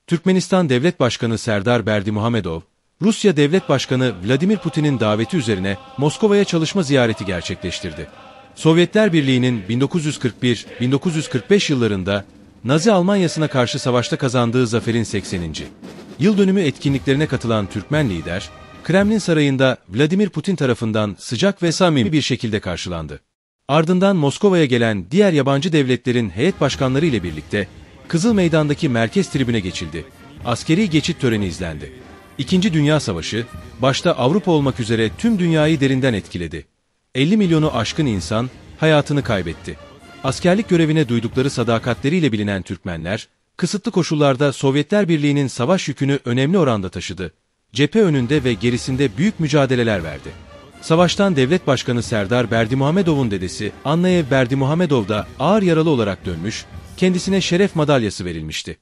Türkmenistan Devlet Başkanı Serdar Berdimuhamedov, Rusya Devlet Başkanı Vladimir Putin'in daveti üzerine Moskova'ya çalışma ziyareti gerçekleştirdi. Sovyetler Birliği'nin 1941-1945 yıllarında Nazi Almanyası'na karşı savaşta kazandığı zaferin 80. yıl dönümü etkinliklerine katılan Türkmen lider, Kremlin Sarayı'nda Vladimir Putin tarafından sıcak ve samimi bir şekilde karşılandı. Ardından Moskova'ya gelen diğer yabancı devletlerin heyet başkanları ile birlikte Kızıl Meydan'daki merkez tribüne geçildi. Askeri geçit töreni izlendi. İkinci Dünya Savaşı, başta Avrupa olmak üzere tüm dünyayı derinden etkiledi. 50 milyonu aşkın insan hayatını kaybetti. Askerlik görevine duydukları sadakatleriyle bilinen Türkmenler, kısıtlı koşullarda Sovyetler Birliği'nin savaş yükünü önemli oranda taşıdı. Cephe önünde ve gerisinde büyük mücadeleler verdi. Savaştan Devlet Başkanı Serdar Berdimuhamedov'un dedesi Annayev Berdimuhamedov da ağır yaralı olarak dönmüş, kendisine şeref madalyası verilmişti.